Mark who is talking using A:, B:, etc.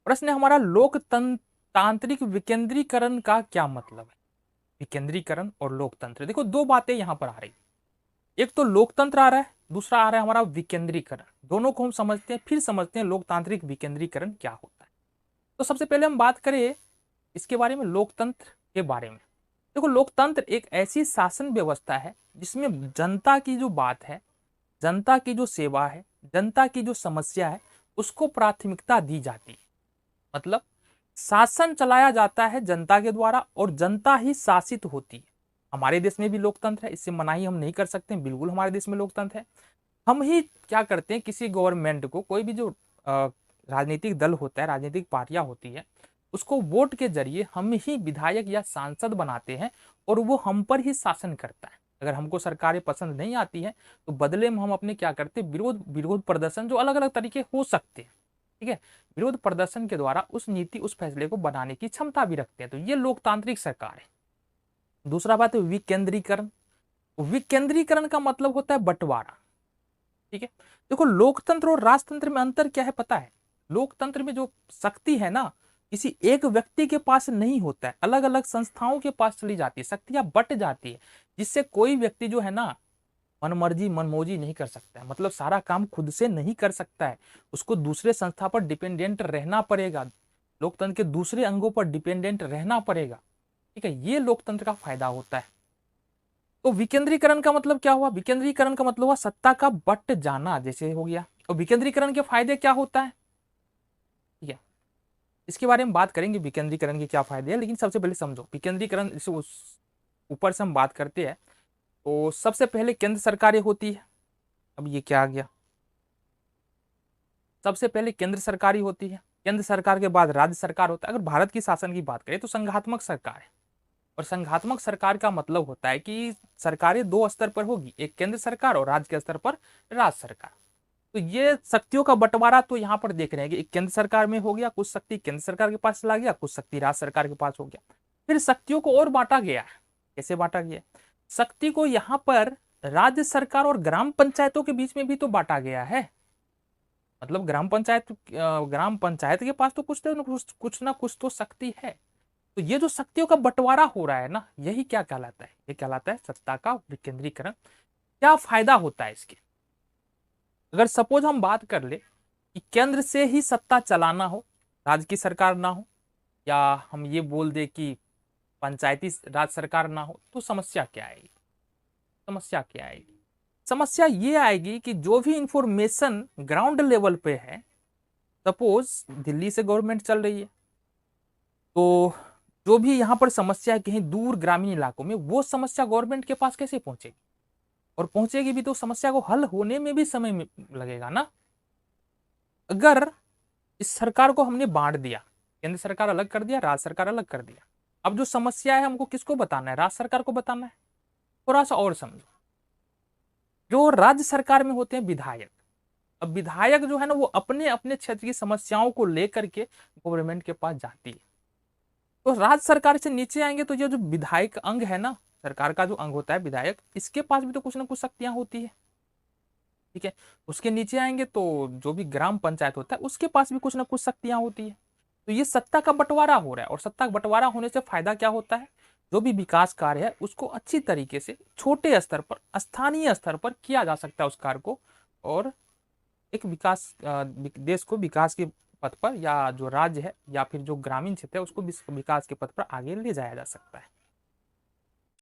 A: प्रश्न है हमारा, लोकतांत्रिक विकेंद्रीकरण का क्या मतलब है? विकेंद्रीकरण और लोकतंत्र, देखो दो बातें यहां पर आ रही, एक तो लोकतंत्र आ रहा है, दूसरा आ रहा है हमारा विकेंद्रीकरण। दोनों को हम समझते हैं, फिर समझते हैं लोकतांत्रिक विकेंद्रीकरण क्या होता है। तो सबसे पहले हम बात करें इसके बारे में, लोकतंत्र के बारे में। देखो लोकतंत्र एक ऐसी शासन व्यवस्था है जिसमें जनता की जो बात है, जनता की जो सेवा है, जनता की जो समस्या है, उसको प्राथमिकता दी जाती है। मतलब शासन चलाया जाता है जनता के द्वारा और जनता ही शासित होती है। हमारे देश में भी लोकतंत्र है, इससे मनाही हम नहीं कर सकते, बिल्कुल हमारे देश में लोकतंत्र है। हम ही क्या करते हैं, किसी गवर्नमेंट को, कोई भी जो राजनीतिक दल होता है, राजनीतिक पार्टियां होती है, उसको वोट के जरिए हम ही विधायक या सांसद बनाते हैं और वो हम पर ही शासन करता है। अगर हमको सरकारें पसंद नहीं आती है तो बदले में हम अपने क्या करते हैं, विरोध विरोध प्रदर्शन, जो अलग अलग तरीके हो सकते हैं, ठीक है, विरोध प्रदर्शन के द्वारा उस नीति उस फैसले को बनाने की क्षमता भी रखते हैं। तो ये लोकतांत्रिक सरकार है। दूसरा बात है विकेंद्रीकरण। विकेंद्रीकरण का मतलब होता है बंटवारा, ठीक है। देखो लोकतंत्र और राजतंत्र में अंतर क्या है पता है? लोकतंत्र में जो शक्ति है ना, किसी एक व्यक्ति के पास नहीं होता है, अलग अलग संस्थाओं के पास चली जाती है, शक्तियां बट जाती है, जिससे कोई व्यक्ति जो है ना मनमर्जी मनमौजी नहीं कर सकता है, मतलब सारा काम खुद से नहीं कर सकता है, उसको दूसरे संस्था पर डिपेंडेंट रहना पड़ेगा, लोकतंत्र के दूसरे अंगों पर डिपेंडेंट रहना पड़ेगा, ठीक है। ये लोकतंत्र का फायदा होता है। तो विकेंद्रीकरण का मतलब क्या हुआ? विकेंद्रीकरण का मतलब हुआ सत्ता का बट जाना, जैसे हो गया। और विकेंद्रीकरण के फायदे क्या होता है, ठीक है, इसके बारे में बात करेंगे, विकेंद्रीकरण के क्या फायदे हैं। लेकिन सबसे पहले समझो विकेंद्रीकरण, इसे ऊपर से हम बात करते हैं। तो सबसे पहले केंद्र सरकारें होती है। अब ये क्या आ गया, सबसे पहले केंद्र सरकारी होती है, केंद्र सरकार के बाद राज्य सरकार होता है। अगर भारत की शासन की बात करें तो संघात्मक सरकार है। और संघात्मक सरकार का मतलब होता है कि सरकारें दो स्तर पर होगी, एक केंद्र सरकार और राज्य के स्तर पर राज्य सरकार। तो ये शक्तियों का बंटवारा तो यहाँ पर देख रहे हैं कि एक केंद्र सरकार में हो गया, कुछ शक्ति केंद्र सरकार के पास चला गया, कुछ शक्ति राज्य सरकार के पास हो गया। फिर शक्तियों को और बांटा गया है। कैसे बांटा गया? शक्ति को यहाँ पर राज्य सरकार और ग्राम पंचायतों के बीच में भी तो बांटा गया है। मतलब ग्राम पंचायत के पास तो कुछ ना कुछ तो शक्ति है। तो ये जो शक्तियों का बंटवारा हो रहा है ना, यही क्या कहलाता है? ये कहलाता है सत्ता का विकेंद्रीकरण। क्या फायदा होता है इसके? अगर सपोज हम बात कर ले कि केंद्र से ही सत्ता चलाना हो, राज्य की सरकार ना हो, या हम ये बोल दे कि पंचायती राज सरकार ना हो, तो समस्या क्या आएगी? समस्या क्या आएगी? समस्या ये आएगी कि जो भी इंफॉर्मेशन ग्राउंड लेवल पे है, सपोज दिल्ली से गवर्नमेंट चल रही है, तो जो भी यहाँ पर समस्या है कहीं दूर ग्रामीण इलाकों में, वो समस्या गवर्नमेंट के पास कैसे पहुंचेगी? और पहुंचेगी भी तो समस्या को हल होने में भी समय लगेगा ना। अगर इस सरकार को हमने बांट दिया, केंद्र सरकार अलग कर दिया, राज्य सरकार अलग कर दिया, अब जो समस्या है हमको किसको बताना है? राज्य सरकार को बताना है। थोड़ा सा और समझो, जो राज्य सरकार में होते हैं विधायक, अब विधायक जो है ना वो अपने अपने क्षेत्र की समस्याओं को लेकर के गवर्नमेंट के पास जाती है। तो राज्य सरकार से नीचे आएंगे तो ये जो विधायक अंग है ना, सरकार का जो अंग होता है विधायक, इसके पास भी तो कुछ ना कुछ शक्तियां होती है, ठीक है। उसके नीचे आएंगे तो जो भी ग्राम पंचायत होता है उसके पास भी कुछ ना कुछ शक्तियां होती है। तो ये सत्ता का बंटवारा हो रहा है, और सत्ता का बंटवारा होने से फायदा क्या होता है? जो भी विकास कार्य है उसको अच्छी तरीके से छोटे स्तर पर, स्थानीय स्तर पर किया जा सकता है उस कार्य को, और एक देश को विकास के पथ पर, या जो राज्य है या फिर जो ग्रामीण क्षेत्र है उसको विकास के पथ पर आगे ले जाया जा सकता है।